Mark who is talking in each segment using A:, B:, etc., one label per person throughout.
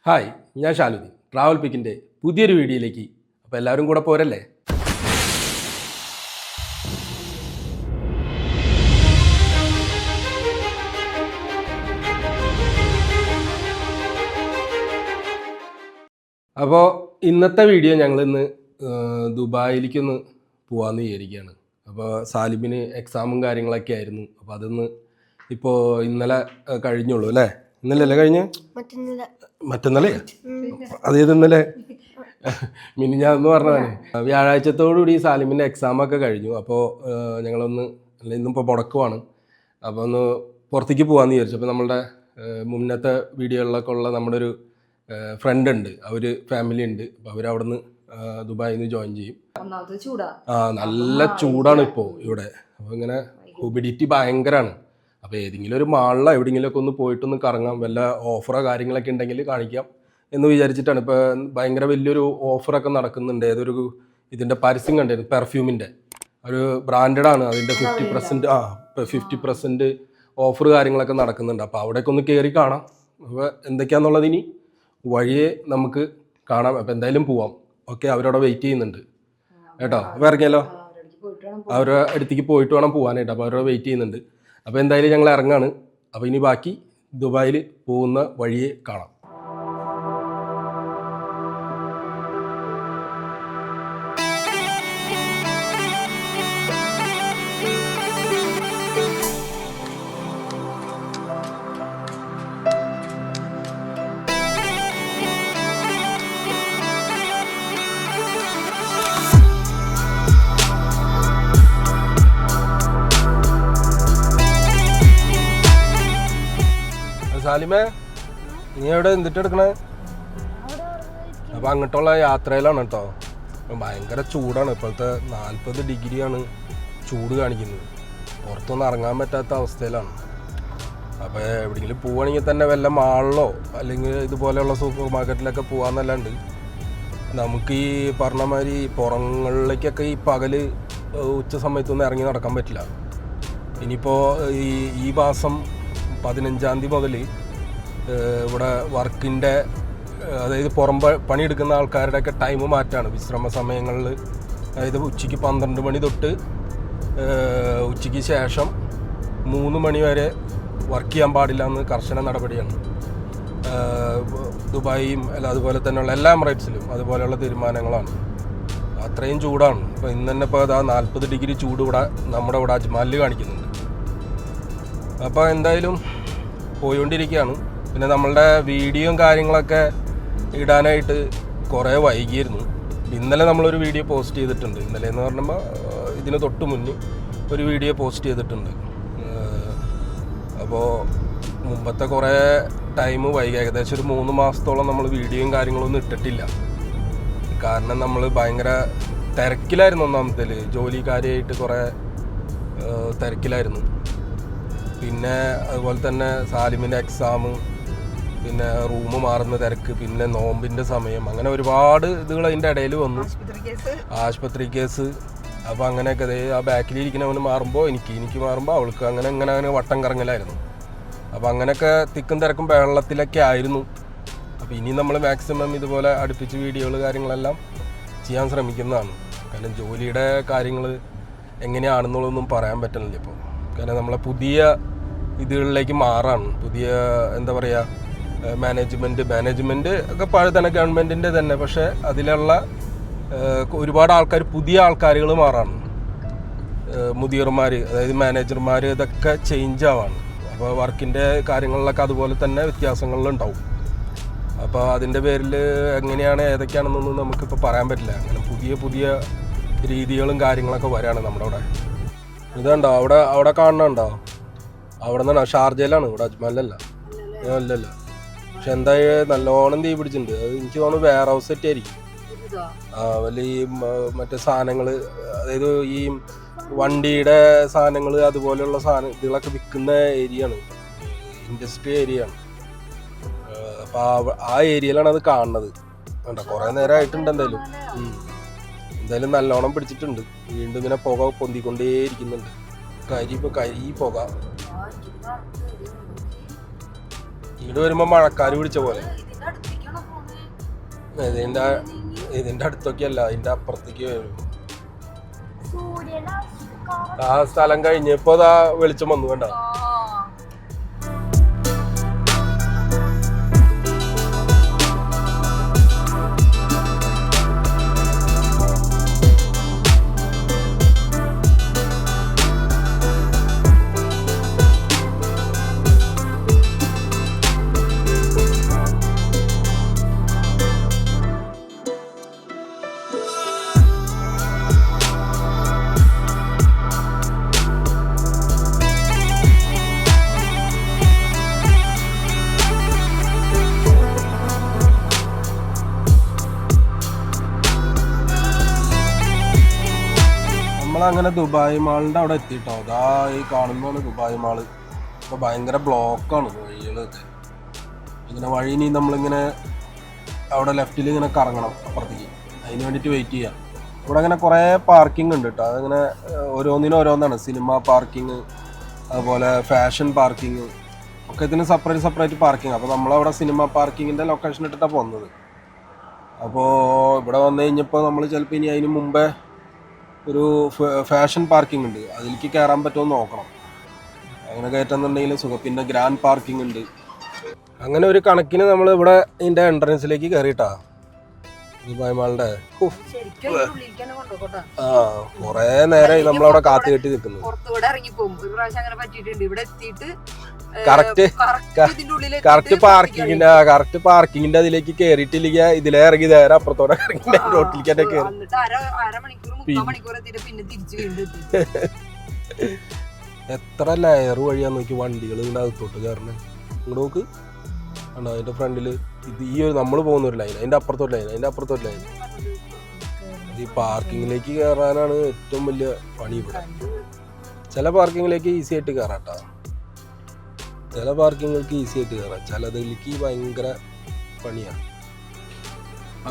A: Hi, ഞാൻ ഷാലുദ്ദീൻ travel പിക്കിൻ്റെ പുതിയൊരു വീഡിയോയിലേക്ക്. അപ്പോൾ എല്ലാവരും കൂടെ പോരല്ലേ? അപ്പോൾ ഇന്നത്തെ വീഡിയോ ഞങ്ങളിന്ന് ദുബായിലേക്കൊന്ന് പോകാമെന്ന് വിചാരിക്കുകയാണ്. അപ്പോൾ സാലിബിന് എക്സാമും കാര്യങ്ങളൊക്കെ ആയിരുന്നു. അപ്പോൾ അതൊന്ന് ഇപ്പോൾ ഇന്നലെ കഴിഞ്ഞുള്ളൂ അല്ലേ? ഇന്നലെ അല്ലേ കഴിഞ്ഞ്? മറ്റന്നല്ലേ? അതേത് ഇന്നലെ മിനിഞ്ഞാന്ന് പറഞ്ഞതാണ്. വ്യാഴാഴ്ചത്തോടുകൂടി സാലിമിൻ്റെ എക്സാമൊക്കെ കഴിഞ്ഞു. അപ്പോൾ ഞങ്ങളൊന്ന് ഇന്നിപ്പോൾ മുടക്കുവാണ്. അപ്പോൾ ഒന്ന് പുറത്തേക്ക് പോകാമെന്ന് വിചാരിച്ചു. അപ്പോൾ നമ്മളുടെ മുന്നത്തെ വീഡിയോകളിലൊക്കെ ഉള്ള നമ്മുടെ ഒരു ഫ്രണ്ട് ഉണ്ട്, അവർ ഫാമിലി ഉണ്ട്. അപ്പോൾ അവരവിടെ നിന്ന് ദുബായിൽ നിന്ന് ജോയിൻ ചെയ്യും. നല്ല ചൂടാണ് ഇപ്പോൾ ഇവിടെ. അപ്പോൾ ഇങ്ങനെ ഹ്യൂമിഡിറ്റി ഭയങ്കരമാണ്. അപ്പോൾ ഏതെങ്കിലും ഒരു മാളിലോ എവിടെയെങ്കിലുമൊക്കെ ഒന്ന് പോയിട്ടൊന്ന് കറങ്ങാം, വല്ല ഓഫറോ കാര്യങ്ങളൊക്കെ ഉണ്ടെങ്കിൽ കാണിക്കാം എന്ന് വിചാരിച്ചിട്ടാണ്. ഇപ്പോൾ ഭയങ്കര വലിയൊരു ഓഫറൊക്കെ നടക്കുന്നുണ്ട്. ഏതൊരു ഇതിൻ്റെ പരസ്യം കണ്ടായിരുന്നു, പെർഫ്യൂമിൻ്റെ ഒരു ബ്രാൻഡഡാണ്. അതിൻ്റെ 50% ഓഫർ കാര്യങ്ങളൊക്കെ നടക്കുന്നുണ്ട്. അപ്പോൾ അവിടേക്ക് ഒന്ന് കയറി കാണാം. അപ്പോൾ എന്തൊക്കെയാണെന്നുള്ളത് ഇനി വഴിയെ നമുക്ക് കാണാം. അപ്പോൾ എന്തായാലും പോവാം. ഓക്കെ, അവരവിടെ വെയിറ്റ് ചെയ്യുന്നുണ്ട് കേട്ടോ. അപ്പോൾ ഇറങ്ങിയാലോ, അവരുടെ അടുത്തേക്ക് പോയിട്ട് വേണം പോകാനായിട്ട്. അപ്പോൾ അവരവിടെ വെയിറ്റ് ചെയ്യുന്നുണ്ട്. അപ്പോൾ എന്തായാലും ഞങ്ങൾ ഇറങ്ങാണ്. അപ്പോൾ ഇനി ബാക്കി ദുബായിൽ പോകുന്ന വഴിയെ കാണാം. സാലിമേ, നീ എവിടെ എന്തിട്ട് എടുക്കണേ? അപ്പോൾ അങ്ങോട്ടുള്ള യാത്രയിലാണ് കേട്ടോ. ഭയങ്കര ചൂടാണ് ഇപ്പോഴത്തെ. 40 ഡിഗ്രിയാണ് ചൂട് കാണിക്കുന്നത്. പുറത്തൊന്നും ഇറങ്ങാൻ പറ്റാത്ത അവസ്ഥയിലാണ്. അപ്പോൾ എവിടെയെങ്കിലും പോവുകയാണെങ്കിൽ തന്നെ വല്ല മാളിലോ അല്ലെങ്കിൽ ഇതുപോലെയുള്ള സൂപ്പർ മാർക്കറ്റിലൊക്കെ പോകാമെന്നല്ലാണ്ട് നമുക്ക് ഈ പറഞ്ഞ മാതിരി പുറങ്ങളിലേക്കൊക്കെ ഈ പകൽ ഉച്ച സമയത്തൊന്നും ഇറങ്ങി നടക്കാൻ പറ്റില്ല. ഇനിയിപ്പോൾ ഈ മാസം 15-ാം തീയതി മുതൽ ഇവിടെ വർക്കിൻ്റെ, അതായത് പുറം പണിയെടുക്കുന്ന ആൾക്കാരുടെയൊക്കെ ടൈം മാറ്റാണ്. വിശ്രമ സമയങ്ങളിൽ, അതായത് ഉച്ചയ്ക്ക് 12 മണി തൊട്ട് ഉച്ചയ്ക്ക് ശേഷം 3 മണി വരെ വർക്ക് ചെയ്യാൻ പാടില്ല എന്ന് കർശന നടപടിയാണ്. ദുബായിയും അതുപോലെ തന്നെയുള്ള എല്ലാ എമിറേറ്റ്സിലും അതുപോലെയുള്ള തീരുമാനങ്ങളാണ്. അത്രയും ചൂടാണ്. ഇപ്പോൾ ഇന്ന് തന്നെ ഇപ്പോൾ 40 ഡിഗ്രി ചൂട് ഇവിടെ നമ്മുടെ ഇവിടെ അജ്മാലിൽ കാണിക്കുന്നുണ്ട്. അപ്പോൾ എന്തായാലും പോയിക്കൊണ്ടിരിക്കുകയാണ്. പിന്നെ നമ്മളുടെ വീഡിയോയും കാര്യങ്ങളൊക്കെ ഇടാനായിട്ട് കുറേ വൈകിയിരുന്നു. ഇന്നലെ നമ്മളൊരു വീഡിയോ പോസ്റ്റ് ചെയ്തിട്ടുണ്ട്. ഇന്നലെ എന്ന് പറയുമ്പോൾ ഇതിന് തൊട്ട് മുന്നേ ഒരു വീഡിയോ പോസ്റ്റ് ചെയ്തിട്ടുണ്ട്. അപ്പോൾ മുമ്പത്തെ കുറേ ടൈം വൈകി, ഏകദേശം ഒരു 3 മാസത്തോളം നമ്മൾ വീഡിയോയും കാര്യങ്ങളൊന്നും ഇട്ടിട്ടില്ല. കാരണം നമ്മൾ ഭയങ്കര തിരക്കിലായിരുന്നു. ഒന്നാമത്തേൽ ജോലിക്കാരിയായിട്ട് കുറേ തിരക്കിലായിരുന്നു. പിന്നെ അതുപോലെ തന്നെ സാലിമിൻ്റെ എക്സാം, പിന്നെ റൂം മാറുന്ന തിരക്ക്, പിന്നെ നോമ്പിൻ്റെ സമയം, അങ്ങനെ ഒരുപാട് ഇതുകൾ അതിൻ്റെ ഇടയിൽ വന്നു. ആശുപത്രി കേസ്. അപ്പോൾ അങ്ങനെയൊക്കെ ആ ബാക്കിലിരിക്കുന്നവന് മാറുമ്പോൾ എനിക്ക് മാറുമ്പോൾ അവൾക്ക്, അങ്ങനെ വട്ടം കറങ്ങലായിരുന്നു. അപ്പോൾ അങ്ങനെയൊക്കെ തിക്കും തിരക്കും വെള്ളത്തിലൊക്കെ ആയിരുന്നു. അപ്പോൾ ഇനി നമ്മൾ മാക്സിമം ഇതുപോലെ അടുപ്പിച്ച് വീഡിയോകൾ കാര്യങ്ങളെല്ലാം ചെയ്യാൻ ശ്രമിക്കുന്നതാണ്. കാരണം ജോലിയുടെ കാര്യങ്ങൾ എങ്ങനെയാണെന്നുള്ളതൊന്നും പറയാൻ പറ്റുന്നില്ല ഇപ്പോൾ. കാരണം നമ്മളെ പുതിയ ഇതുകളിലേക്ക് മാറാണ്. പുതിയ എന്താ പറയുക, മാനേജ്മെൻറ്റ് ഒക്കെ പഴയ തന്നെ ഗവൺമെൻറ്റിൻ്റെ തന്നെ. പക്ഷേ അതിലുള്ള ഒരുപാട് ആൾക്കാർ, പുതിയ ആൾക്കാരുകൾ മാറാണ്. മുതിർമാർ, അതായത് മാനേജർമാർ, ഇതൊക്കെ ചേഞ്ച് ആവാണ്. അപ്പോൾ വർക്കിൻ്റെ കാര്യങ്ങളിലൊക്കെ അതുപോലെ തന്നെ വ്യത്യാസങ്ങളുണ്ടാവും. അപ്പോൾ അതിൻ്റെ പേരിൽ എങ്ങനെയാണ് ഏതൊക്കെയാണെന്നൊന്നും നമുക്കിപ്പോൾ പറയാൻ പറ്റില്ല. അങ്ങനെ പുതിയ രീതികളും കാര്യങ്ങളൊക്കെ വരികയാണ് നമ്മുടെ അവിടെ. ഇതുണ്ടോ അവിടെ കാണുന്നുണ്ടോ? അവിടെ നിന്നാണ്, ഷാർജയിലാണ്, ഇവിടെ അജ്മാലിലല്ല. അല്ലല്ല. പക്ഷെ എന്തായാലും നല്ലോണം തീ പിടിച്ചിട്ടുണ്ട്. അത് എനിക്ക് തോന്നുന്നു വെയർ ഹൗസ് സെറ്റ് ആയിരിക്കും. വലിയ ഈ മറ്റേ സാധനങ്ങൾ, അതായത് ഈ വണ്ടിയുടെ സാധനങ്ങൾ അതുപോലെയുള്ള ഇതുകളൊക്കെ വിൽക്കുന്ന ഏരിയയാണ്, ഇൻഡസ്ട്രി ഏരിയയാണ്. അപ്പോൾ ആ ഏരിയയിലാണ് അത് കാണുന്നത്. വേണ്ട, കുറേ നേരമായിട്ടുണ്ട്. എന്തായാലും നല്ലോണം പിടിച്ചിട്ടുണ്ട്. വീണ്ടും ഇങ്ങനെ പുക പൊന്തിക്കൊണ്ടേയിരിക്കുന്നുണ്ട്. കരി പുക. ഇങ്ങോട്ട് വരുമ്പോൾ മഴക്കാര് പിടിച്ച പോലെ. ഇതിന്റെ അടുത്തൊക്കെ അല്ല, ഇതിന്റെ അപ്പുറത്തേക്ക് വരും. ആ സ്ഥലം കഴിഞ്ഞപ്പോ അതാ വെളിച്ചം വന്നു വേണ്ട. നമ്മളങ്ങനെ ദുബായ് മാളിൻ്റെ അവിടെ എത്തിയിട്ടോ. അതാ ഈ കാണുന്നതാണ് ദുബായ് മാള്. ഇപ്പോൾ ഭയങ്കര ബ്ലോക്കാണ് വഴികളൊക്കെ. ഇങ്ങനെ വഴി ഇനി നമ്മളിങ്ങനെ അവിടെ ലെഫ്റ്റിൽ ഇങ്ങനെ കറങ്ങണം അപ്പുറത്തേക്ക്. അതിന് വേണ്ടിയിട്ട് വെയിറ്റ് ചെയ്യാം. ഇവിടെ അങ്ങനെ കുറേ പാർക്കിംഗ് ഉണ്ട് കേട്ടോ. അതങ്ങനെ ഓരോന്നിനും ഓരോന്നാണ്. സിനിമ പാർക്കിങ്, അതുപോലെ ഫാഷൻ പാർക്കിങ് ഒക്കെ ഇതിന് സെപ്പറേറ്റ് പാർക്കിംഗ്. അപ്പോൾ നമ്മളവിടെ സിനിമ പാർക്കിങ്ങിൻ്റെ ലൊക്കേഷൻ ഇട്ടിട്ടാണ് പോകുന്നത്. അപ്പോൾ ഇവിടെ വന്നു കഴിഞ്ഞപ്പോൾ നമ്മൾ ചിലപ്പോൾ ഇനി അതിന് മുമ്പേ ഒരു ഫാഷൻ പാർക്കിംഗ് ഉണ്ട്, അതിലേക്ക് കയറാൻ പറ്റുമോ നോക്കണം. അങ്ങനെ കയറ്റുന്നുണ്ടെങ്കിൽ സുഖം. പിന്നെ ഗ്രാൻഡ് പാർക്കിംഗ് ഉണ്ട്. അങ്ങനെ ഒരു കണക്കിന് നമ്മൾ ഇവിടെ ഇതിൻ്റെ എൻട്രൻസിലേക്ക് കയറിയിട്ടാ ദുബായ് മാളിൻ്റെ. ആ കുറേ നേരമായി നമ്മളവിടെ കാത്തു കെട്ടി നിൽക്കുന്നു. കറക്റ്റ് പാർക്കിങ്ങിന്റെ അതിലേക്ക് കയറിയിട്ടില്ല. ഇതിലെ ഇറങ്ങി നേരെ അപ്പുറത്തോടെ റോട്ടിലേക്ക് തന്നെ കയറി. എത്ര ലെയർ വഴിയാ നോക്കി വണ്ടികൾ ഇതിന്റെ അകത്തോട്ട് കയറണേ. ഇങ്ങോട്ട് നോക്ക്, ആണോ അതിന്റെ ഫ്രണ്ടില് ഇത് ഈ ഒരു നമ്മൾ പോകുന്ന ഒരു ലൈൻ, അതിന്റെ അപ്പുറത്തൊരു ലൈൻ, അതിന്റെ അപ്പുറത്തൊരു ലൈൻ. ഈ പാർക്കിങ്ങിലേക്ക് കയറാനാണ് ഏറ്റവും വലിയ പണി ഇവിടെ. ചില പാർക്കിങ്ങിലേക്ക് ഈസി ആയിട്ട് കയറാട്ടോ, ചില പാർക്കിങ്ങൾക്ക് ഈസി ആയിട്ട് കയറാം, ചിലതിലേക്ക് ഭയങ്കര പണിയാണ്.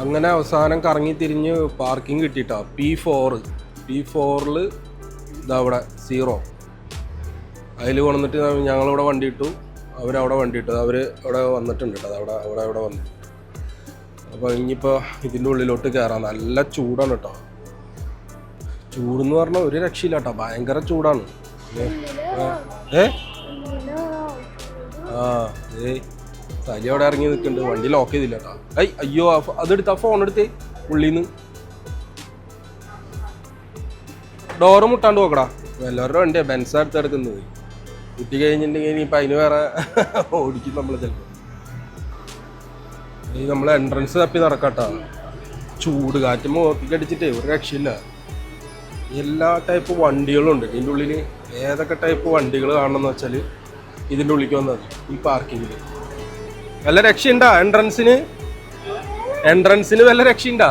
A: അങ്ങനെ അവസാനം കറങ്ങി തിരിഞ്ഞ് പാർക്കിംഗ് കിട്ടിയിട്ടാ. P4 ഇതവിടെ 0 അതിൽ കൊണ്ടിട്ട് ഞങ്ങളിവിടെ വണ്ടി ഇട്ടു, അവരവിടെ വണ്ടി ഇട്ടു. അവർ അവിടെ വന്നിട്ടുണ്ട് കേട്ടോ, അവിടെ വന്നു. അപ്പോൾ ഇനിയിപ്പോൾ ഇതിൻ്റെ ഉള്ളിലോട്ട് കയറാം. നല്ല ചൂടാണ് കേട്ടോ. ചൂടെന്ന് പറഞ്ഞാൽ ഒരു രക്ഷയില്ല കേട്ടോ, ഭയങ്കര ചൂടാണ്. സലി അവിടെ ഇറങ്ങി നിൽക്കുന്നുണ്ട്, വണ്ടി ലോക്ക് ചെയ്തില്ല കേട്ടോ. അയ്യോ അതെടുത്താ ഫോൺ എടുത്തേ ഉള്ളിന്ന്. ഡോറ് മുട്ടാണ്ട് നോക്കടാ. എല്ലാവരുടെ വണ്ടിയാണ് ബെൻസാ എടുത്ത് എടുക്കുന്നത്. കുട്ടി കഴിഞ്ഞിട്ടുണ്ടെങ്കിൽ ഇനിയിപ്പോൾ അതിന് വേറെ ഓടിക്കും നമ്മൾ ചിലപ്പോൾ. ഈ നമ്മൾ എൻട്രൻസ് തപ്പി നടക്കാട്ടോ. ചൂട് കാറ്റ് മുഖത്തേക്ക് അടിച്ചിട്ടേ ഒരു രക്ഷയില്ല. എല്ലാ ടൈപ്പ് വണ്ടികളുണ്ട് ഇതിൻ്റെ ഉള്ളിൽ. ഏതൊക്കെ ടൈപ്പ് വണ്ടികൾ കാണണമെന്ന് വെച്ചാൽ ഇതിൻ്റെ ഉള്ളിലേക്ക് വന്നാൽ മതി. ഈ പാർക്കിങ്ങിൽ വല്ല രക്ഷയുണ്ടാ? എൻട്രൻസിന് വല്ല രക്ഷയുണ്ടാ?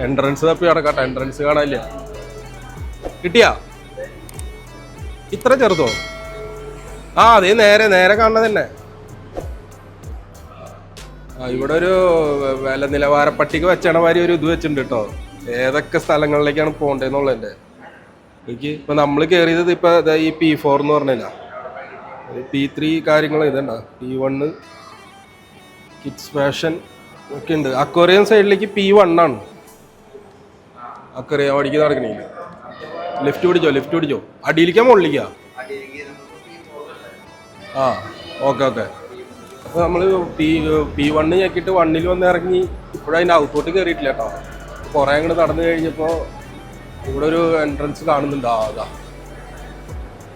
A: എൻട്രൻസ് തപ്പി നടക്കാട്ടെ. എൻട്രൻസ് കാണാനില്ല. കിട്ടിയാ? ഇത്ര ചെറുതോ? ആ അതേ നേരെ കാണുന്നത് തന്നെ. ഇവിടെ ഒരു വില നിലവാര പട്ടിക വെച്ചണ മാതിരി ഒരു ഇത് വെച്ചിട്ടുണ്ട് കേട്ടോ. ഏതൊക്കെ സ്ഥലങ്ങളിലേക്കാണ് പോകേണ്ടതെന്നുള്ളതിൻ്റെ. എനിക്ക് ഇപ്പം നമ്മൾ കയറിയത് ഇപ്പം ഈ P4 എന്ന് പറഞ്ഞില്ല, P3 കാര്യങ്ങൾ ഇതുണ്ട. P1 കിഡ്സ് ഫാഷൻ ഒക്കെ ഉണ്ട്. അക്വേറിയം സൈഡിലേക്ക് P1 ആണ്. അക്വേറിയം അവിടേക്ക് നടക്കണില്ല. ലിഫ്റ്റ് പിടിച്ചോ. അടിയിലേക്കാ മുകളിലേക്കാ? ആ ഓക്കെ. അപ്പോൾ നമ്മൾ P1 ഞെക്കിയിട്ട് 1 വന്ന് ഇറങ്ങി. ഇപ്പോഴതിൻ്റെ ഔത്തോട്ട് കയറിയിട്ടില്ല കേട്ടോ. കുറേ അങ്ങോട്ട് നടന്നു കഴിഞ്ഞപ്പോൾ ഇവിടെ ഒരു എൻട്രൻസ് കാണുന്നുണ്ട്. അതാ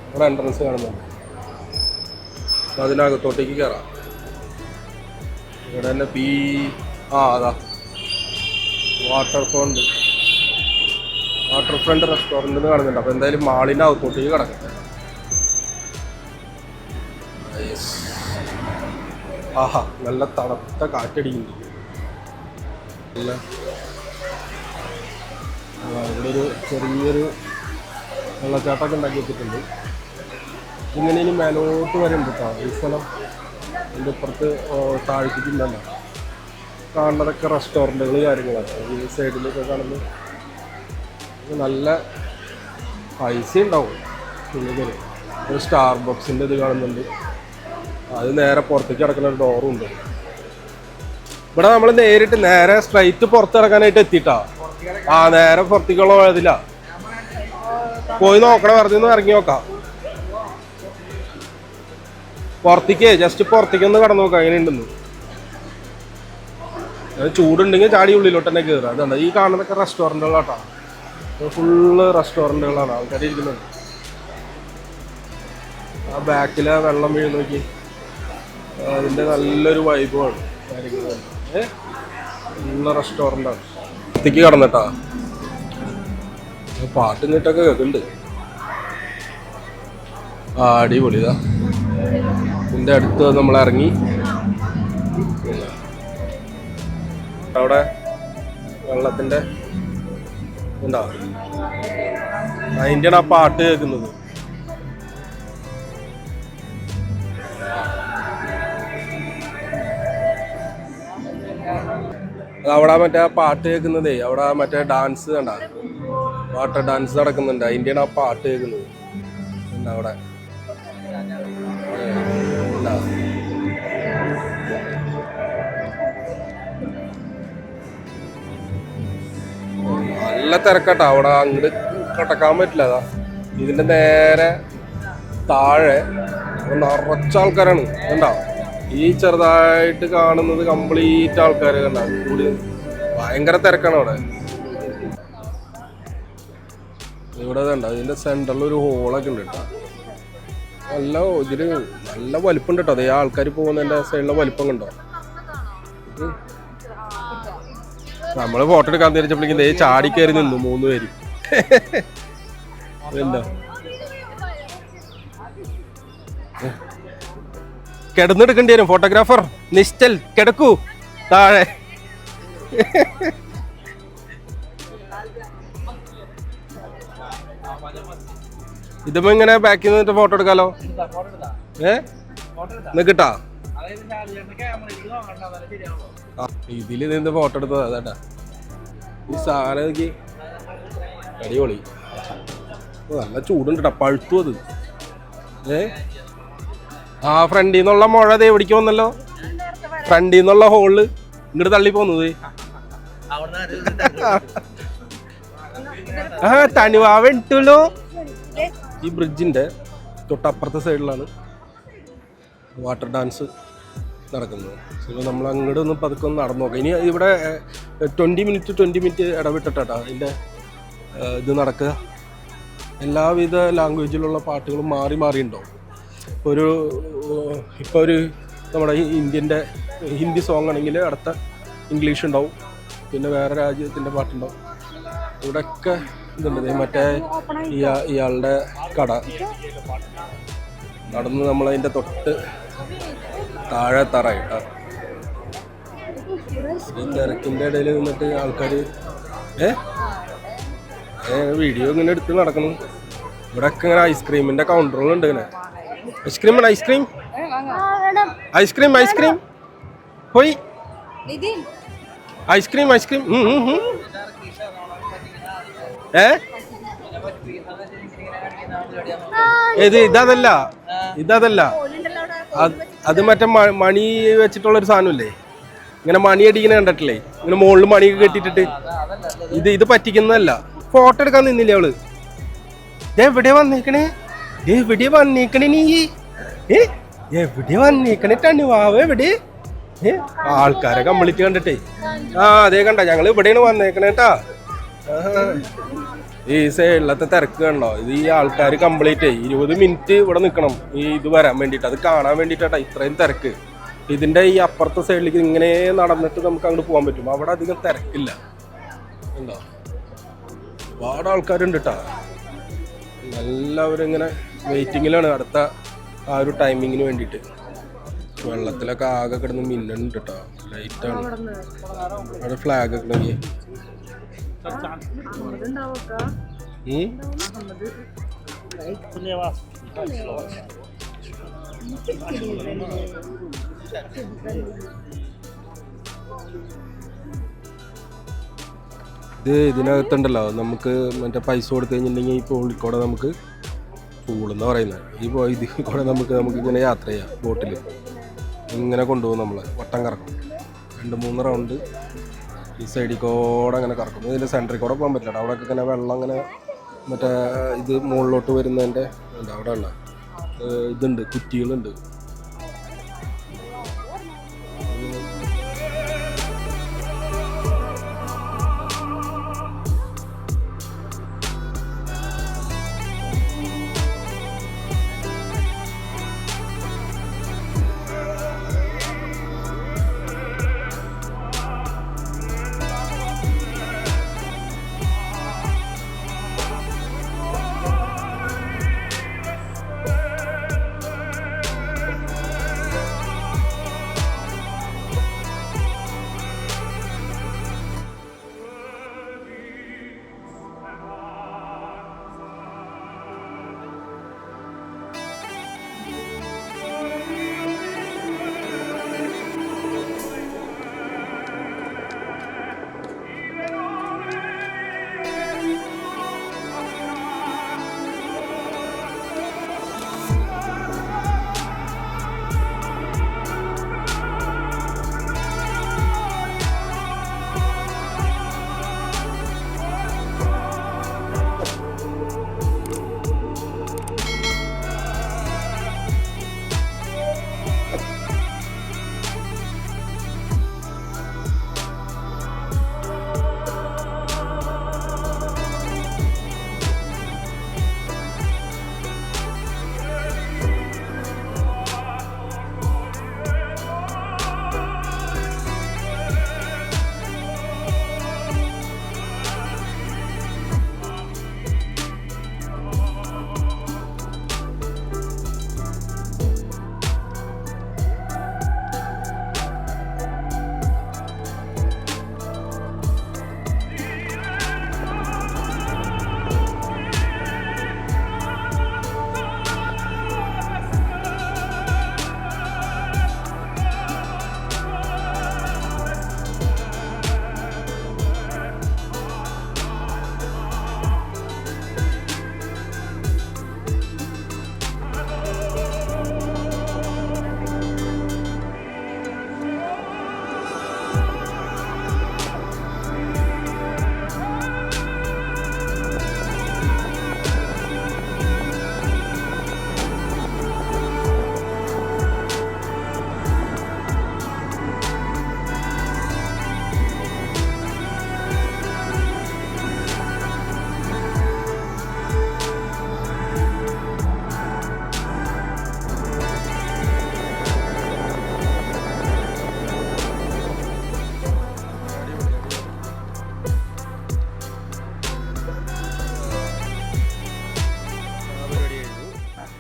A: ഇവിടെ എൻട്രൻസ് കാണുന്നുണ്ട്. അപ്പോൾ അതിനകത്തോട്ടേക്ക് കയറാം. ഇവിടെ തന്നെ അതാ വാട്ടർ ഫ്രണ്ട് റെസ്റ്റോറൻറ്റ് കാണുന്നുണ്ട്. അപ്പോൾ എന്തായാലും മാളിൻ്റെ അകത്തോട്ടേക്ക് കിടക്കട്ടെ. ആഹാ നല്ല തണുത്ത കാറ്റടിക്കുന്നുണ്ട്. നല്ല ഇവിടെ ഒരു ചെറിയൊരു വെള്ളച്ചാട്ടമൊക്കെ ഉണ്ടാക്കി വെച്ചിട്ടുണ്ട്. ഇങ്ങനെ ഇനി മേലോട്ട് വരെ ഉണ്ട് കേട്ടോ ഈ സ്ഥലം. ഇതിൻ്റെ ഇപ്പുറത്ത് താഴ്ത്തിട്ടുണ്ടല്ലോ. കാണുന്നതൊക്കെ റെസ്റ്റോറൻറ്റുകൾ കാര്യങ്ങളാണ്. ഈ സൈഡിലൊക്കെ കാണുന്നത് നല്ല പൈസ ഉണ്ടാവും. ഒരു സ്റ്റാർ ബോക്സിൻ്റെ ഇത് കാണുന്നുണ്ട്. അത് നേരെ പുറത്തേക്ക് കിടക്കുന്ന ഒരു ഡോറും ഉണ്ട്. ഇവിടെ നമ്മൾ നേരെ സ്ട്രൈറ്റ് പുറത്തിറക്കാനായിട്ട് എത്തിയിട്ടാ. ആ നേരെ പുറത്തേക്കുള്ള പോയതില്ല. പോയി നോക്കണം, വെറുതെ ഒന്ന് ഇറങ്ങി നോക്കാം. പുറത്തേക്ക് ജസ്റ്റ് പുറത്തേക്കൊന്ന് കടന്നു നോക്കാം എങ്ങനെയുണ്ടെന്ന്. ചൂടുണ്ടെങ്കിൽ ചാടി ഉള്ളിലോട്ട് തന്നെ കയറുക. അതുകൊണ്ട് ഈ കാണുന്നതൊക്കെ റെസ്റ്റോറൻറ്റുകളാട്ടോ. ഫുള്ള് റെസ്റ്റോറൻറ്റുകളാണ്, ആൾക്കാർ ഇരിക്കുന്നത്. ആ ബാക്കിലെ വെള്ളം വീഴുന്ന നോക്കി, അതിൻ്റെ നല്ലൊരു വൈബുമാണ് കാര്യങ്ങൾ. നല്ല റെസ്റ്റോറൻ്റാണ്. പുറത്തേക്ക് കടന്നിട്ടാ പാട്ടും കിട്ടൊക്കെ കേൾക്കുന്നുണ്ട്. ആ അടിപൊളിതാ. ഇതിൻ്റെ അടുത്ത് നമ്മൾ ഇറങ്ങി. അവിടെ വെള്ളത്തിൻ്റെ ഉണ്ടാവും, അതിൻ്റെയാണ് ആ പാട്ട് കേൾക്കുന്നത്. അവിടെ മറ്റേ ആ പാട്ട് കേൾക്കുന്നതേ, അവിടെ മറ്റേ ഡാൻസ് കണ്ട, വാട്ടർ ഡാൻസ് നടക്കുന്നുണ്ട്, അതിൻ്റെയാണ് ആ പാട്ട് കേൾക്കുന്നത്. അവിടെ നല്ല തിരക്കട്ടാ അവിടെ. അങ്ങോട്ട് കടക്കാൻ പറ്റില്ല. അതാ ഇതിന്റെ നേരെ താഴെ നിറച്ച ആൾക്കാരാണ്. കണ്ടോ, ഈ ചെറുതായിട്ട് കാണുന്നത് കംപ്ലീറ്റ് ആൾക്കാർ കണ്ട കൂടി. ഭയങ്കര തിരക്കാണ് അവിടെ. ഇവിടെ കണ്ട ഇതിന്റെ സെന്ററിൽ ഒരു ഹോളൊക്കെ ഉണ്ട് കേട്ടോ. നല്ല ഇതില് നല്ല വലിപ്പം കേട്ടോ. അതേ ആൾക്കാർ പോകുന്നതിന്റെ സൈഡിലെ വലിപ്പം കണ്ടോ. നമ്മള് ഫോട്ടോ എടുക്കാൻ തിരിച്ചപ്പോഴേക്കും ദേ ചാടിക്കയറി നിന്നു 3 പേര്. എന്താ കിടന്നെടുക്കേണ്ടി വരും. ഫോട്ടോഗ്രാഫർ നിശ്ചൽ കിടക്കൂ താഴെ. ഇതിപ്പോ ഇങ്ങനെ ബാക്കിൽ നിന്നിട്ട് ഫോട്ടോ എടുക്കാലോ. കിട്ടാ ഇതില് നിന്ന് ഫോട്ടോ എടുത്തത് അതാട്ടാ. ഈ സാധനം നോക്കി അടിപൊളി. നല്ല ചൂടുണ്ട് കേട്ടോ, പഴുത്തു അത്. ആ ഫ്രണ്ടിൽ നിന്നുള്ള മുഴ അത് എവിടേക്ക് വന്നല്ലോ. ഫ്രണ്ടിൽ നിന്നുള്ള ഹോളില് ഇങ്ങോട്ട് തള്ളി പോന്നത്. ആ തണിവാവ ഇട്ടല്ലോ. ഈ ബ്രിഡ്ജിന്റെ തൊട്ടപ്പുറത്തെ സൈഡിലാണ് വാട്ടർ ഡാൻസ് നടക്കുന്നത്. നമ്മൾ അങ്ങോട്ട് ഒന്ന് പതുക്കെ ഒന്ന് നടന്നു നോക്കാം. ഇനി ഇവിടെ 20 മിനിറ്റ് ഇടവിട്ടിട്ടാ ഇതിൻ്റെ ഇത് നടക്കുക. എല്ലാവിധ ലാംഗ്വേജിലുള്ള പാട്ടുകളും മാറി ഉണ്ടാവും. ഇപ്പോൾ ഒരു നമ്മുടെ ഹിന്ദി സോങ് ആണെങ്കിൽ അടുത്ത ഇംഗ്ലീഷ് ഉണ്ടാവും, പിന്നെ വേറെ രാജ്യത്തിൻ്റെ പാട്ടുണ്ടാവും. ഇവിടെയൊക്കെ ഇതുണ്ട്. മറ്റേ ഇയാളുടെ കട നടന്ന് നമ്മളതിൻ്റെ തൊട്ട് താഴെ തറയിട്ടാ. ഈ തിരക്കിൻ്റെ ഇടയിൽ നിന്നിട്ട് ആൾക്കാർ വീഡിയോ ഇങ്ങനെ എടുത്ത് നടക്കണം. ഇവിടെയൊക്കെ ഇങ്ങനെ ഐസ്ക്രീമിൻ്റെ കൗണ്ടറുകളുണ്ട്. ഇങ്ങനെ ഐസ്ക്രീം പോയി ഐസ്ക്രീം ഇതല്ല അത് മറ്റേ മണി വെച്ചിട്ടുള്ളൊരു സാധനമില്ലേ, ഇങ്ങനെ മണി അടിക്കുന്ന കണ്ടിട്ടില്ലേ, ഇങ്ങനെ മുകളിൽ മണിയൊക്കെ കെട്ടിട്ടിട്ട്. ഇത് പറ്റിക്കുന്നതല്ല. ഫോട്ടോ എടുക്കാൻ നിന്നില്ലേ അവള്. എവിടെ വന്നേക്കണേ നീ എവിടെ വന്നേക്കണേ ടണിവാവ് എവിടെ? ആൾക്കാരെ കംപ്ലീറ്റ് കണ്ടിട്ടേ. ആ അതേ കണ്ട, ഞങ്ങൾ ഇവിടെയാണ് വന്നേക്കണേട്ടാ. ഈ സൈഡിലത്തെ തിരക്ക് കണ്ടോ. ഇത് ഈ ആൾക്കാർ കംപ്ലീറ്റ് 20 മിനിറ്റ് ഇവിടെ നിൽക്കണം ഈ ഇത് വരാൻ വേണ്ടിയിട്ട്, അത് കാണാൻ വേണ്ടിയിട്ടാ ഇത്രയും തിരക്ക്. ഇതിൻ്റെ ഈ അപ്പുറത്തെ സൈഡിലേക്ക് ഇങ്ങനെ നടന്നിട്ട് നമുക്ക് അങ്ങോട്ട് പോകാൻ പറ്റും. അവിടെ അധികം തിരക്കില്ല. ഉണ്ടോ, ഒരുപാട് ആൾക്കാരുണ്ട് കേട്ടോ. എല്ലാവരും ഇങ്ങനെ വെയിറ്റിങ്ങിലാണ് അടുത്ത ആ ഒരു ടൈമിങ്ങിന് വേണ്ടിയിട്ട്. വെള്ളത്തിലൊക്കെ ആകെ കിടന്ന് മിന്നുണ്ട് കേട്ടോ. ലൈറ്റാണ് അവിടെ ഫ്ലാഗ് ഒക്കെ ഉണ്ടെങ്കിൽ. ഇത് ഇതിനകത്തുണ്ടല്ലോ നമുക്ക് മറ്റേ പൈസ കൊടുത്തു കഴിഞ്ഞിട്ടുണ്ടെങ്കിൽ ഈ പൂളിക്കൂടെ നമുക്ക് പൂളെന്ന് പറയുന്നത് ഇതിൽ കൂടെ നമുക്ക് ഇങ്ങനെ യാത്ര ചെയ്യാം. ബോട്ടിൽ ഇങ്ങനെ കൊണ്ടുപോകും, നമ്മളെ വട്ടം കറക്കും. 2-3 റൗണ്ട് ഈ സൈഡിൽ കൂടെ അങ്ങനെ കറക്കും. ഇതിൻ്റെ സെൻറ്ററിൽ കൂടെ പോകാൻ പറ്റില്ല. അവിടെയൊക്കെ ഇങ്ങനെ വെള്ളം അങ്ങനെ മറ്റേ ഇത് മുകളിലോട്ട് വരുന്നതിൻ്റെ അവിടെ ഉള്ള ഇതുണ്ട്, കുറ്റികളുണ്ട്.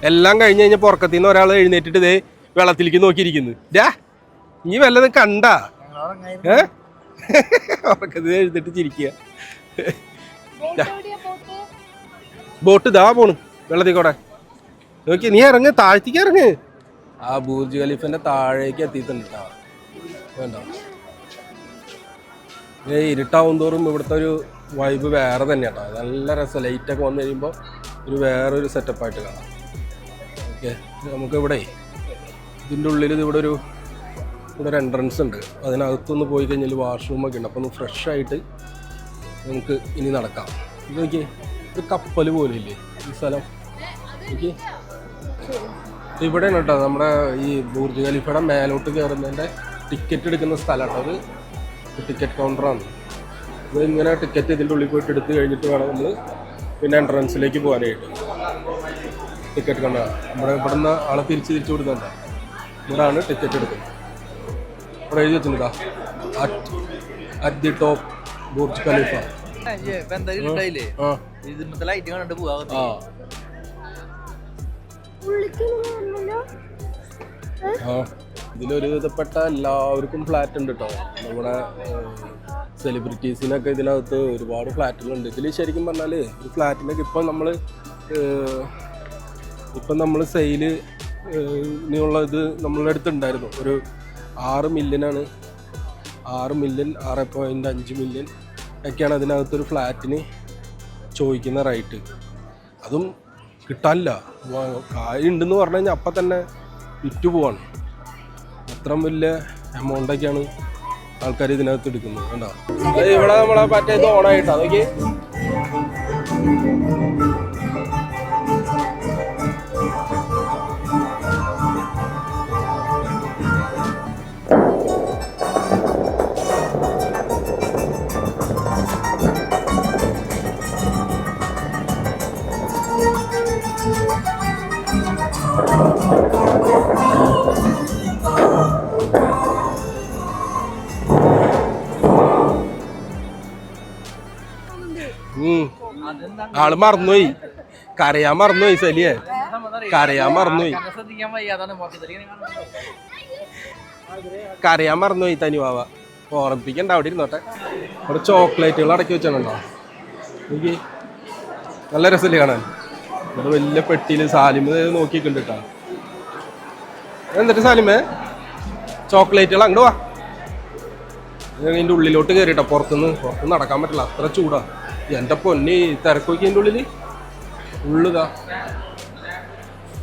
A: എല്ലാം കഴിഞ്ഞ് കഴിഞ്ഞപ്പോൾ ഉറക്കത്തിൽ നിന്ന് ഒരാൾ എഴുന്നേറ്റിട്ട് ഇതേ വെള്ളത്തിലേക്ക് നോക്കിയിരിക്കുന്നു. ഇനി വല്ലതും കണ്ടാ ഉറക്കത്തിൽ എഴുന്നേറ്റ് ചിരിക്കുക. ബോട്ട് ഇതാ പോണു വെള്ളത്തിൽ കൂടെ. നോക്കി നീ ഇറങ്ങ്, താഴ്ത്തിക്ക് ഇറങ്ങ്. ആ ബുർജ് ഖലീഫിന്റെ താഴേക്ക് എത്തിയിട്ടുണ്ട് കേട്ടോ. വേണ്ട ഇരുട്ടാവും തോറും ഇവിടുത്തെ ഒരു വൈബ് വേറെ തന്നെ കേട്ടോ. നല്ല രസം. ലൈറ്റൊക്കെ വന്നു കഴിയുമ്പോൾ ഒരു വേറൊരു സെറ്റപ്പായിട്ട് കാണാം. ഓക്കെ, നമുക്കിവിടെ ഇതിൻ്റെ ഉള്ളിൽ ഇവിടെ ഒരു എൻട്രൻസ് ഉണ്ട്. അതിനകത്തൊന്ന് പോയി കഴിഞ്ഞാൽ വാഷ്റൂമൊക്കെ ഉണ്ട്. അപ്പോൾ ഒന്ന് ഫ്രഷ് ആയിട്ട് നമുക്ക് ഇനി നടക്കാം. ഇത് നോക്കിയേ, ഒരു കപ്പൽ പോലും ഇല്ലേ ഈ സ്ഥലം. നോക്കി ഇവിടെയാണ് കേട്ടോ നമ്മുടെ ഈ ബുർജ് ഖലീഫയുടെ മേലോട്ട് കയറുന്നതിൻ്റെ ടിക്കറ്റ് എടുക്കുന്ന സ്ഥലം കേട്ടോ. അത് ടിക്കറ്റ് കൗണ്ടറാണ്. ഇത് ഇങ്ങനെ ടിക്കറ്റ് ഇതിൻ്റെ ഉള്ളിൽ പോയിട്ട് എടുത്ത് കഴിഞ്ഞിട്ട് വേണം നമ്മൾ പിന്നെ എൻട്രൻസിലേക്ക് പോകാനായിട്ട്. ടിക്കറ്റ് കണ്ടാൽ നമ്മുടെ ഇവിടെ നിന്ന് ആളെ തിരിച്ച് വിടുന്നുണ്ട്. ഇവിടെയാണ് ടിക്കറ്റ് എടുക്കുന്നത്. ഇവിടെ എഴുതി വെച്ചിട്ടുണ്ടാ at the top Burj Khalifa. ഇതിലൊരു വിധപ്പെട്ട എല്ലാവർക്കും ഫ്ലാറ്റ് ഉണ്ട് കേട്ടോ. നമ്മുടെ സെലിബ്രിറ്റീസിനൊക്കെ ഇതിനകത്ത് ഒരുപാട് ഫ്ലാറ്റുകളുണ്ട്. ഇതിൽ ശരിക്കും പറഞ്ഞാൽ ഒരു ഫ്ലാറ്റിനൊക്കെ ഇപ്പം നമ്മൾ സെയില് ഇനിയുള്ള ഇത് നമ്മളുടെ അടുത്തുണ്ടായിരുന്നു. ഒരു 6 മില്യനാണ്. 6 മില്യൺ 6.5 മില്യൺ ഒക്കെയാണ് അതിനകത്തൊരു ഫ്ലാറ്റിന് ചോദിക്കുന്ന റേറ്റ്. അതും കിട്ടാനില്ല. കായുണ്ടെന്ന് പറഞ്ഞു കഴിഞ്ഞാൽ അപ്പം തന്നെ വിറ്റ് പോവാണ്. അത്രയും വലിയ എമൗണ്ടൊക്കെയാണ് ആൾക്കാർ ഇതിനകത്ത് എടുക്കുന്നു. കണ്ടോ ഇവിടെ നമ്മളെ പറ്റേത് ഓണായിട്ടാ അതൊക്കെ. ആള് മറന്നുപോയി, കരയാൻ മറന്നുപോയി. സലിയെ കരയാൻ മറന്നുപോയി, കരയാൻ മറന്നുപോയി. തനിവാവ ഓർമ്മിപ്പിക്കണ്ട, അവിടെ ഇരുന്നോട്ടെ. അവിടെ ചോക്ലേറ്റുകൾ അടക്കി വെച്ചാണോ എനിക്ക് നല്ല രസമല്ലേ കാണാൻ. ഇവിടെ വലിയ പെട്ടിയില് സാലിമ് നോക്കിയിട്ടുണ്ട് കേട്ടോ. എന്നിട്ട് സാലിമേ ചോക്ലേറ്റുകൾ അങ്ങോട്ട് വാ. ഇതിൻ്റെ ഉള്ളിലോട്ട് കയറിയിട്ടാ. പുറത്തുനിന്ന് നടക്കാൻ പറ്റില്ല, അത്ര ചൂടാ. എൻ്റെ പൊന്നി തിരക്കൊക്കെ എൻ്റെ ഉള്ളിൽ ഉള്ളിതാ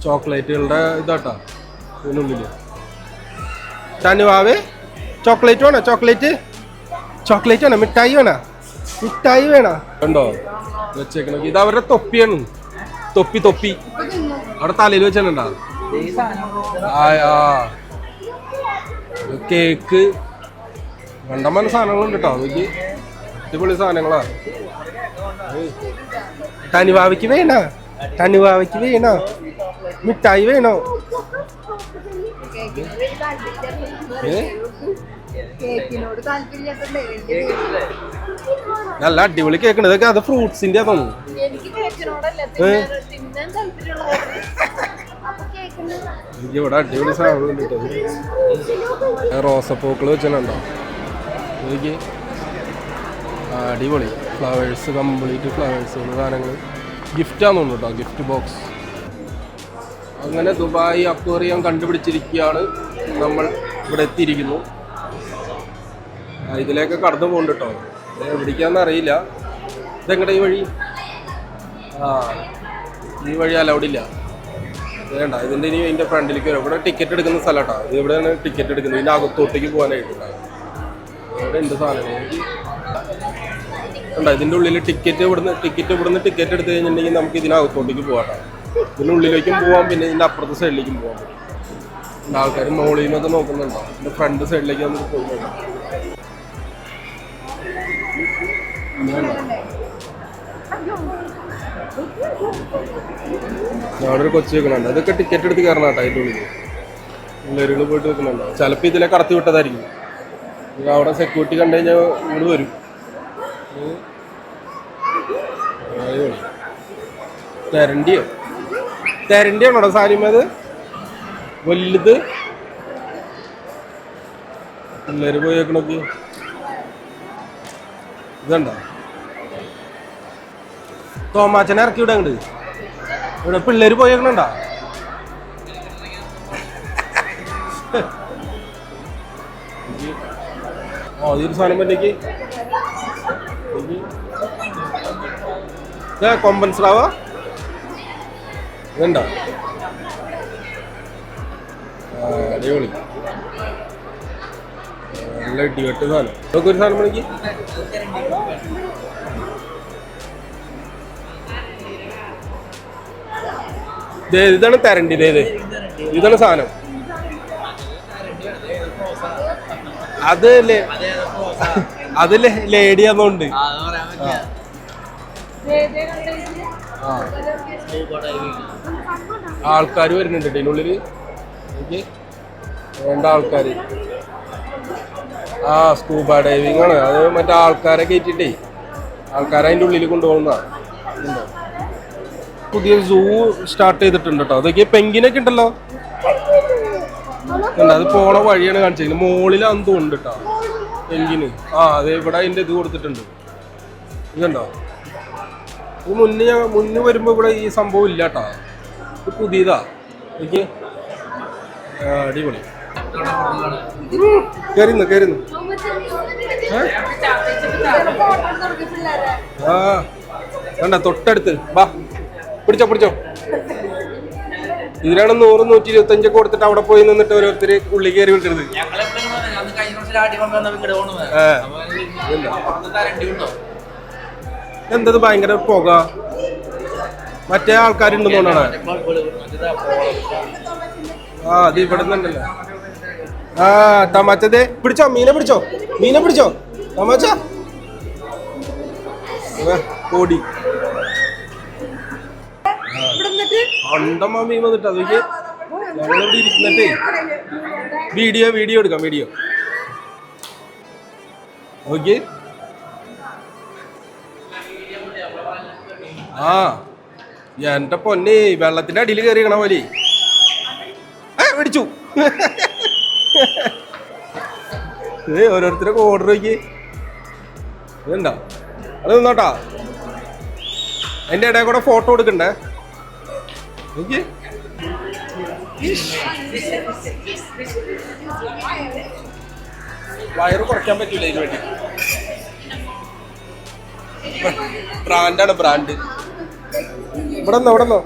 A: ചോക്ലേറ്റുകളുടെ ഇതാട്ടാ ഇതിനുള്ളിൽ. തനുവാവേ ചോക്ലേറ്റ് വേണോ? ചോക്ലേറ്റ് വേണോ? മിഠായി വേണോ? കണ്ടോ വെച്ചേക്കണ ഇത് അവരുടെ തൊപ്പിയാണ്. തൊപ്പി അവിടെ തലയിൽ വെച്ചിട്ടുണ്ടാ. കേക്ക് കണ്ടമാന സാധനങ്ങളുണ്ട് കേട്ടോ. അതൊക്കെ അടിപൊളി സാധനങ്ങളാ. തനുവാവയ്ക്ക് വേണോ? മിഠായി വേണോ? നല്ല അടിപൊളി കേക്ക്. ഇതൊക്കെ അത് ഫ്രൂട്ട്സിന്റെ തോന്നുന്നു. ഇവിടെ അടിപൊളി സാധനങ്ങളുണ്ട് കേട്ടോ. റോസപ്പൂക്കൾ വെച്ചിട്ടുണ്ടോ? എനിക്ക് അടിപൊളി ഫ്ലവേഴ്സ്, കംപ്ലീറ്റ് ഫ്ലവേഴ്സ് സാധനങ്ങൾ. ഗിഫ്റ്റാന്ന് തോന്നുന്നു കേട്ടോ, ഗിഫ്റ്റ് ബോക്സ്. അങ്ങനെ ദുബായ് അക്വേറിയം കണ്ടുപിടിച്ചിരിക്കുകയാണ്. നമ്മൾ ഇവിടെ എത്തിയിരിക്കുന്നു. ഇതിലേക്ക് കടന്നു പോകുന്നുണ്ട് കേട്ടോ. എവിടേക്കാന്ന് അറിയില്ല. ഇതെങ്ങടെ ഈ വഴി? ഈ വഴി അലൗഡില്ല. വേണ്ട, ഇതിൻ്റെ ഇനി ഇതിൻ്റെ ഫ്രണ്ടിലേക്ക് വരും. ഇവിടെ ടിക്കറ്റ് എടുക്കുന്ന സ്ഥലം കേട്ടോ. ഇവിടെയാണ് ടിക്കറ്റ് എടുക്കുന്നത്. ഇതിൻ്റെ അകത്തോട്ടേക്ക് പോകാനായിട്ടുണ്ടാകും. ഇവിടെ ഉണ്ട് സാധനങ്ങൾ. ഉണ്ടോ ഇതിൻ്റെ ഉള്ളിൽ ടിക്കറ്റ് ഇവിടുന്ന് ടിക്കറ്റ് എടുത്ത് കഴിഞ്ഞിട്ടുണ്ടെങ്കിൽ നമുക്ക് ഇതിനകത്തോട്ടേക്ക് പോകാം. ഇതിനുള്ളിലേക്കും പോവാം, പിന്നെ ഇതിൻ്റെ അപ്പുറത്തെ സൈഡിലേക്കും പോകാൻ പറ്റും. ആൾക്കാർ മോളിൽ നിന്നൊക്കെ നോക്കുന്നുണ്ടോ. ഇതിൻ്റെ ഫ്രണ്ട് സൈഡിലേക്ക് നമുക്ക് പോയി നോക്കാം. അവിടെ ഒരു കൊച്ചു വെക്കുന്നുണ്ട്. അതൊക്കെ ടിക്കറ്റ് എടുത്ത് കയറണം കേട്ടോ. അതിൻ്റെ ഉള്ളിൽ പിള്ളേരുകൾ പോയിട്ട് വെക്കുന്നുണ്ടോ. ചിലപ്പോൾ ഇതിലെ കടത്തി വിട്ടതായിരിക്കും. അവിടെ സെക്യൂരിറ്റി കണ്ടു കഴിഞ്ഞാൽ ഇങ്ങോട്ട് വരും. തെരണ്ടിയാണോ സാലിമത് വലുത്? പിള്ളേര് പോയി വെക്കണൊക്കെ ഇതുണ്ടോ? തോമാച്ചനെ ഇറക്കി വിടങ്ങട്. ഇവിടെ പിള്ളേര് പോയി വെക്കണുണ്ടോ? ഇതൊരു സാധനം പറ്റേക്ക് കൊമ്പൻ സ്രാവ ഇതുണ്ടോ? അടിപൊളി നല്ല ഇടിവെട്ട് സാധനം. ഇതൊക്കെ ഒരു സാധനം പണിക്ക്. ഇതാണ് തരണ്ടി. ഇതാണ് സാധനം. അത് ലേഡിയാന്നോണ്ട് ആൾക്കാർ വരുന്നുണ്ട് ഇതിനുള്ളില്. എനിക്ക് വേണ്ട ആൾക്കാര്. സ്കൂബ ഡൈവിംഗ് ആണ്. അത് മറ്റേ ആൾക്കാരെ കയറ്റിട്ടേ ആൾക്കാരെ അതിൻ്റെ ഉള്ളിൽ കൊണ്ടുപോകുന്നതാണ്. പുതിയ സൂ സ്റ്റാർട്ട് ചെയ്തിട്ടുണ്ട് കേട്ടോ. അതൊക്കെ പെങ്കിനൊക്കെ ഉണ്ടല്ലോ. അത് പോണ വഴിയാണ് കാണിച്ചിരിക്കുന്നത്. മുകളിൽ അന്തും ഉണ്ട് കേട്ടോ പെങ്കിന്. അതെ ഇവിടെ അതിൻ്റെ ഇത് കൊടുത്തിട്ടുണ്ട്. ഇതുണ്ടോ? ഇത് മുന്നേ വരുമ്പോൾ ഇവിടെ ഈ സംഭവം ഇല്ല കേട്ടോ. ഇത് പുതിയതാ. എനിക്ക് അടിപൊളി. കയറുന്നു വേണ്ട തൊട്ടടുത്ത് വാ. പിടിച്ചോ. ഇതിനാണ് 100-125 കൊടുത്തിട്ട് അവിടെ പോയി നിന്നിട്ട് ഓരോരുത്തർ ഉള്ളിൽ കയറി വിട്ടിരുന്നത്. എന്തത് ഭയങ്കര പുക മറ്റേ ആൾക്കാരുണ്ടെന്നോണ്ടാണ് ആ അത് ഇവിടെ നിന്നല്ലോ ആ തമാച്ചതേ പിടിച്ചോ മീനെ പിടിച്ചോ തമാച്ച ഓടി അണ്ടമ്മ മീൻ വന്നിട്ട് അതൊക്കെ ഞങ്ങളിവിടെ ഇരിക്കുന്നിട്ടേ വീഡിയോ എടുക്കാം ഓക്കെ ആ എന്റെ പൊന്നെ വെള്ളത്തിന്റെ അടിയിൽ കയറിയണ പോലെ പിടിച്ചു ഓരോരുത്തരൊക്കെ ഓർഡർ നോക്കി ഇതുണ്ടോ അത് നിന്നോട്ടാ അതിന്റെ ഇടയിൽ കൂടെ ഫോട്ടോ എടുക്കണ്ടേ നോക്കി വയറ് കുറയ്ക്കാൻ പറ്റൂല ഇതിന് വേണ്ടി ബ്രാൻഡ് ഇവിടെ നിന്നോ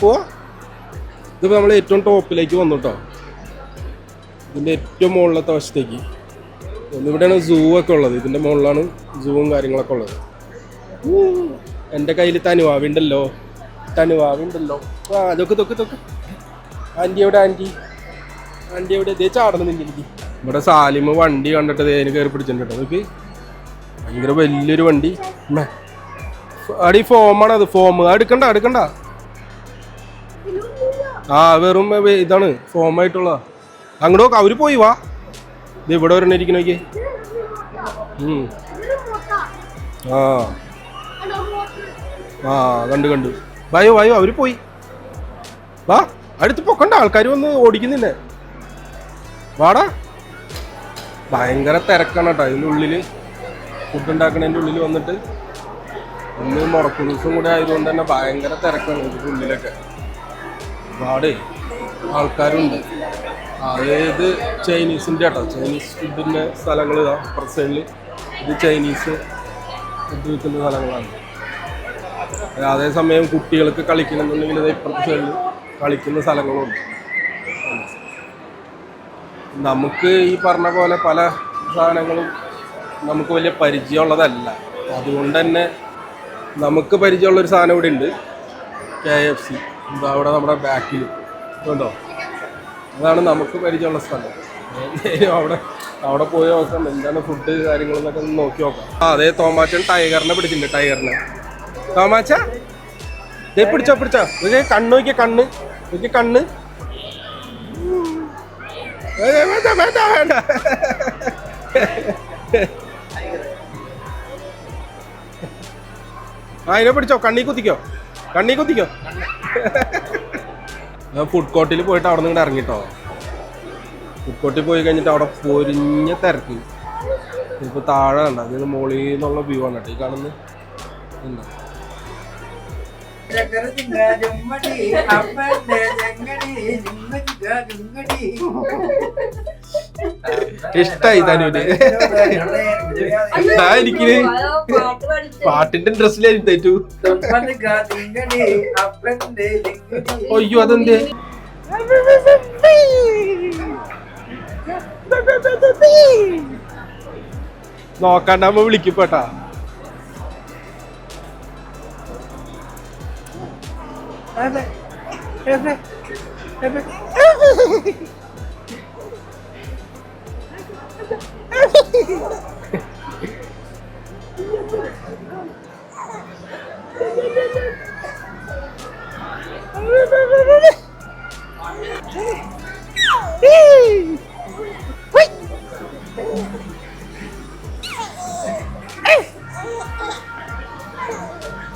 A: പോവാ ഇതിപ്പോ നമ്മൾ ഏറ്റവും ടോപ്പിലേക്ക് വന്നു കേട്ടോ ഇതിന്റെ ഏറ്റവും മുകളിലത്തെ വശത്തേക്ക് ഇവിടെയാണ് സൂ ഒക്കെ ഉള്ളത് ഇതിന്റെ മുകളിലാണ് സൂവും കാര്യങ്ങളൊക്കെ ഉള്ളത് എൻ്റെ കയ്യിൽ തനുവാവുണ്ടല്ലോ അതൊക്കെ ആൻറ്റി എവിടെ ഇതേ ചാടണം നിന്റെ ഇവിടെ സാലിമ് വണ്ടി കണ്ടിട്ട് അതിന് കയറി പിടിച്ചിട്ടുണ്ട് നോക്ക് ഭയങ്കര വലിയൊരു വണ്ടി അടി ഫോമാണ് അത് ഫോം എടുക്കണ്ട ആ വെറും ഇതാണ് ഫോമായിട്ടുള്ളതാ അങ്ങോട്ട് അവര് പോയി വാ ഇത് ഇവിടെ ഒരെണ്ണം ഇരിക്കണോക്ക് ആ കണ്ടു വായോ അവര് പോയി വാ അടുത്ത് പൊക്കണ്ട ആൾക്കാർ വന്ന് ഓടിക്കുന്നില്ലേ വാടാ ഭയങ്കര തിരക്കാണ് കേട്ടോ ഇതിൻ്റെ ഉള്ളിൽ ഫുഡ് ഉണ്ടാക്കണതിൻ്റെ ഉള്ളിൽ വന്നിട്ട് ഇന്ന് മുറക്കു ദിവസം കൂടെ ആയതുകൊണ്ട് തന്നെ ഭയങ്കര തിരക്കാണ് ഇതിൻ്റെ ഉള്ളിലൊക്കെ ഒരുപാട് ആൾക്കാരുണ്ട് അതായത് ചൈനീസിൻ്റെ കേട്ടോ ചൈനീസ് ഫുഡിൻ്റെ സ്ഥലങ്ങൾ ഇതാ അപ്പുറത്തെ സൈഡിൽ ഇത് ചൈനീസ് ഫുഡ് വിൽക്കുന്ന സ്ഥലങ്ങളാണ് അതേസമയം കുട്ടികൾക്ക് കളിക്കണമെന്നുണ്ടെങ്കിൽ ഇത് ഇപ്പുറത്തെ സൈഡിൽ കളിക്കുന്ന സ്ഥലങ്ങളുണ്ട് നമുക്ക് ഈ പറഞ്ഞ പോലെ പല സാധനങ്ങളും നമുക്ക് വലിയ പരിചയമുള്ളതല്ല അതുകൊണ്ട് തന്നെ നമുക്ക് പരിചയമുള്ളൊരു സാധനം ഇവിടെ ഉണ്ട് KFC അവിടെ നമ്മുടെ ബാക്കിൽ ഉണ്ടോ അതാണ് നമുക്ക് പരിചയമുള്ള സ്ഥലം അവിടെ പോയി നോക്കാം എന്താണ് ഫുഡ് കാര്യങ്ങളെന്നൊക്കെ നോക്കി നോക്കാം അതേ തോമാച്ചൻ ടൈഗറിനെ പിടിച്ചിട്ടുണ്ട് ടൈഗറിനെ തോമാച്ച ദേ പിടിച്ചോ കണ്ണ് നോക്കിയ കണ്ണ് വേണ്ട അതിനെ പിടിച്ചോ കണ്ണീ കുത്തിക്കോ ഞാൻ ഫുഡ് കോർട്ടിൽ പോയിട്ട് അവിടെ നിന്ന് ഇറങ്ങിട്ടോ ഫുഡ് കോർട്ടിൽ പോയി കഴിഞ്ഞിട്ട് അവിടെ പൊരിഞ്ഞ തിരക്ക് ഇപ്പോൾ താഴെ കണ്ട അതിന് മുകളിൽ നിന്നുള്ള വ്യൂ ആണ് കേട്ടോ ഈ കാണുന്നത് എന്താ ഇഷ്ടായി തനൂര് എനിക്ക് പാട്ടിന്റെ ഡ്രസ്സിലായിരുന്നു തെറ്റു അയ്യോ അതെന്തേ നോക്കാണ്ടാവുമ്പോ വിളിക്കപ്പെട്ടാ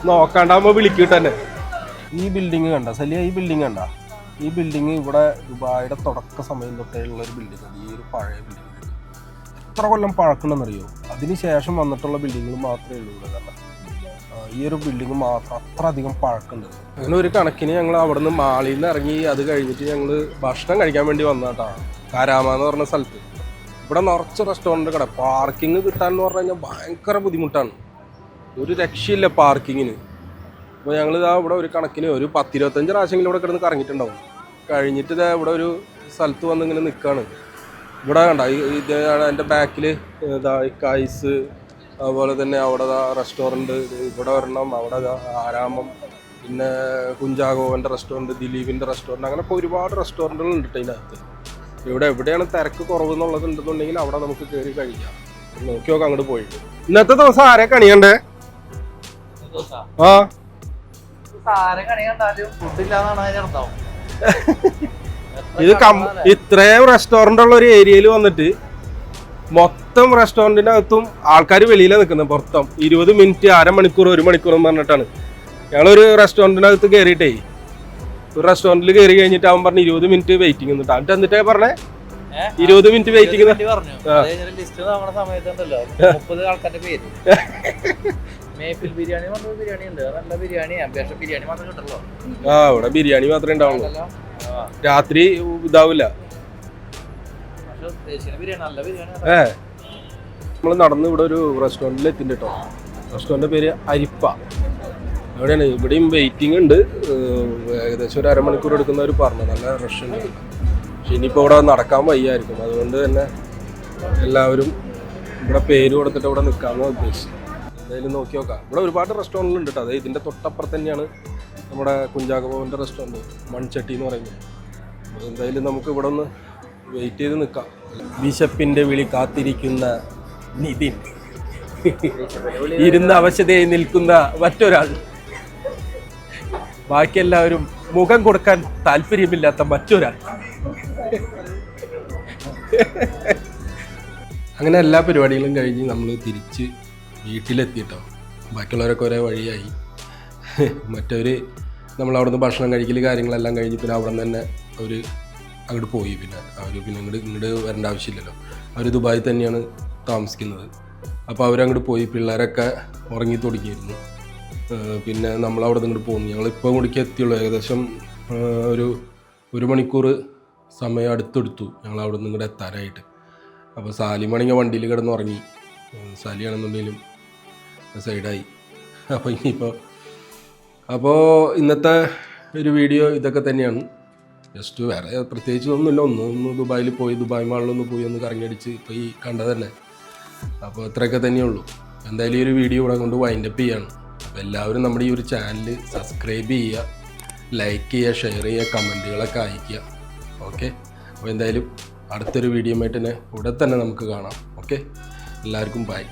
A: നോക്കാണ്ടാവുമ്പോ വിളിക്കൂട്ട് തന്നെ. ഈ ബിൽഡിങ് കണ്ട സലിയ, ഈ ബിൽഡിങ് കണ്ട, ഈ ബിൽഡിങ് ഇവിടെ ദുബായിയുടെ തുടക്ക സമയം തൊട്ടേ ഉള്ള ഒരു ബിൽഡിംഗ്. ഈ ഒരു പഴയ ബിൽഡിംഗ് എത്ര കൊല്ലം പഴക്കണമെന്നറിയോ? അതിന് ശേഷം വന്നിട്ടുള്ള ബിൽഡിങ്ങുകൾ മാത്രമേ ഉള്ളൂ ഇവിടെ. കാരണം ഈ ഒരു ബിൽഡിങ് മാത്രം അത്ര അധികം പഴക്കമുണ്ട്. അങ്ങനെ ഒരു കണക്കിന് ഞങ്ങൾ അവിടെ നിന്ന് മാളിൽ നിന്ന് ഇറങ്ങി അത് കഴിഞ്ഞിട്ട് ഞങ്ങൾ ഭക്ഷണം കഴിക്കാൻ വേണ്ടി വന്നതാട്ടാ. കാരാമ എന്ന് പറഞ്ഞ സ്ഥലത്ത് ഇവിടെ നിറച്ച് റെസ്റ്റോറൻറ്റ് കട. പാർക്കിങ് കിട്ടാന്ന് പറഞ്ഞു കഴിഞ്ഞാൽ ഭയങ്കര ബുദ്ധിമുട്ടാണ്, ഒരു രക്ഷയില്ല പാർക്കിങ്ങിന്. അപ്പോൾ ഞങ്ങളിതാ ഇവിടെ ഒരു കണക്കിന് ഒരു 10-25 പ്രാവശ്യമെങ്കിലും ഇവിടെ കിടന്ന് കറങ്ങിയിട്ടുണ്ടാവും. കഴിഞ്ഞിട്ട് ഇതാ ഇവിടെ ഒരു സ്ഥലത്ത് വന്ന് ഇങ്ങനെ നിൽക്കുകയാണ്. ഇവിടെ കണ്ട ഇതാണ് എൻ്റെ ബാക്കിൽ ഇതാ കൈസ്, അതുപോലെ തന്നെ അവിടെ റെസ്റ്റോറൻറ്റ് ഇവിടെ വരണം, അവിടെ ആരാമം, പിന്നെ കുഞ്ചാഗോവൻ്റെ റെസ്റ്റോറൻറ്റ്, ദിലീപിൻ്റെ റെസ്റ്റോറൻറ്റ്, അങ്ങനെയൊക്കെ ഒരുപാട് റെസ്റ്റോറൻറ്റുകൾ ഉണ്ട് ഇതിനകത്ത്. ഇവിടെ എവിടെയാണ് തിരക്ക് കുറവ് എന്നുള്ളത് ഉണ്ടെന്നുണ്ടെങ്കിൽ അവിടെ നമുക്ക് കയറി കഴിക്കാം. നോക്കി നോക്കാം അങ്ങോട്ട് പോയിട്ട്. ഇന്നത്തെ ദിവസം ആരെ കണിയണ്ടേ? ആ ഇത് ഇത്രയും റെസ്റ്റോറൻ്റ് ഉള്ള ഒരു ഏരിയയിൽ വന്നിട്ട് മൊത്തം റെസ്റ്റോറൻറ്റിനകത്തും ആൾക്കാർ വെളിയിലാണ് നിൽക്കുന്നത്. പുറത്തും 20 മിനിറ്റ്, അരമണിക്കൂർ, 1 മണിക്കൂർ എന്ന് പറഞ്ഞിട്ടാണ്. ഞങ്ങളൊരു റെസ്റ്റോറൻറ്റിനകത്ത് കയറിയിട്ടേ, ഒരു റെസ്റ്റോറൻറ്റിൽ കയറി കഴിഞ്ഞിട്ട് അവൻ പറഞ്ഞു 20 മിനിറ്റ് വെയിറ്റിംഗ് എന്നിട്ട് എന്നിട്ടേ പറഞ്ഞേ 20 മിനിറ്റ് വെയിറ്റിംഗ്. ആ ഇവിടെ ബിരിയാണി മാത്രമേ ഉണ്ടാവുള്ളൂ, രാത്രി ഇതാവില്ല. നമ്മൾ നടന്ന് ഇവിടെ ഒരു റെസ്റ്റോറൻറ്റിൽ എത്തിണ്ട് കേട്ടോ. റെസ്റ്റോറൻറ്റിൻ്റെ പേര് അരിപ്പ. എവിടെയാണ്? ഇവിടെയും വെയിറ്റിംഗ് ഉണ്ട്, ഏകദേശം ഒരു അരമണിക്കൂർ എടുക്കുന്നവർ പറഞ്ഞു. നല്ല റഷ് ഉണ്ട്. പക്ഷെ ഇനിയിപ്പോൾ ഇവിടെ നടക്കാൻ വയ്യായിരിക്കും, അതുകൊണ്ട് തന്നെ എല്ലാവരും ഇവിടെ പേര് കൊടുത്തിട്ട് ഇവിടെ നിൽക്കാമെന്ന് ഉദ്ദേശിച്ചു. എന്തായാലും നോക്കി നോക്കാം. ഇവിടെ ഒരുപാട് റെസ്റ്റോറൻറ്റുകളുണ്ട് കേട്ടോ. അതായത് ഇതിൻ്റെ തൊട്ടപ്പുറത്ത് തന്നെയാണ് നമ്മുടെ കുഞ്ചാഗോവൻ്റെ റെസ്റ്റോറൻറ്റ്, മൺചട്ടി എന്ന് പറയുന്നത്. അപ്പോൾ എന്തായാലും നമുക്ക് ഇവിടെ ഒന്ന് വെയിറ്റ് ചെയ്ത് നിൽക്കാം. ബിഷപ്പിൻ്റെ വിളി കാത്തിരിക്കുന്ന നിതിൻ, ഇരുന്ന അവശതയായി നിൽക്കുന്ന മറ്റൊരാൾ, ബാക്കി എല്ലാവരും മുഖം കൊടുക്കാൻ താല്പര്യമില്ലാത്ത മറ്റൊരാൾ. അങ്ങനെ എല്ലാ പരിപാടികളും കഴിഞ്ഞ് നമ്മൾ തിരിച്ച് വീട്ടിലെത്തിയിട്ടോ. ബാക്കിയുള്ളവരൊക്കെ ഒരേ വഴിയായി. മറ്റവർ നമ്മളവിടുന്ന് ഭക്ഷണം കഴിക്കൽ കാര്യങ്ങളെല്ലാം കഴിഞ്ഞ് പിന്നെ അവിടെ നിന്ന് തന്നെ അവർ അങ്ങോട്ട് പോയി. പിന്നെ അവർ ഇങ്ങോട്ട് വരേണ്ട ആവശ്യമില്ലല്ലോ, അവർ ദുബായിൽ തന്നെയാണ് താമസിക്കുന്നത്. അപ്പോൾ അവരങ്ങോട്ട് പോയി. പിള്ളേരൊക്കെ ഉറങ്ങി തുടങ്ങിയിരുന്നു. പിന്നെ നമ്മളവിടെ നിന്ന് ഇങ്ങോട്ട് പോകുന്നു. ഞങ്ങളിപ്പോൾ ഇങ്ങോട്ടേക്ക് എത്തിയുള്ളൂ. ഏകദേശം ഒരു മണിക്കൂർ സമയം അടുത്തെടുത്തു ഞങ്ങൾ അവിടെ നിന്ന് ഇങ്ങോട്ട് എത്താനായിട്ട്. അപ്പോൾ സാലിമാണെങ്കിൽ വണ്ടിയിൽ കിടന്ന് ഉറങ്ങി, സാലിയാണെന്നുണ്ടെങ്കിലും സൈഡായി. അപ്പോൾ ഇന്നത്തെ ഒരു വീഡിയോ ഇതൊക്കെ തന്നെയാണ്. ജസ്റ്റ് വേറെ പ്രത്യേകിച്ച് ഒന്നുമില്ല. ഒന്ന് ദുബായിൽ പോയി, ദുബായ് മാളിലൊന്ന് പോയി ഒന്ന് കറങ്ങിയടിച്ച് ഇപ്പോൾ ഈ കണ്ടത് തന്നെ. അപ്പോൾ ഇത്രയൊക്കെ തന്നെയുള്ളൂ. എന്തായാലും ഈ ഒരു വീഡിയോ ഇവിടെ കൊണ്ട് വൈൻഡപ്പ് ചെയ്യാണ്. അപ്പോൾ എല്ലാവരും നമ്മുടെ ഈ ഒരു ചാനൽ സബ്സ്ക്രൈബ് ചെയ്യുക, ലൈക്ക് ചെയ്യുക, ഷെയർ ചെയ്യുക, കമൻറ്റുകളൊക്കെ അയയ്ക്കുക. ഓക്കെ, അപ്പോൾ എന്തായാലും അടുത്തൊരു വീഡിയോ ആയിട്ട് തന്നെ ഉടൻ തന്നെ നമുക്ക് കാണാം. ഓക്കെ, എല്ലാവർക്കും ബൈ.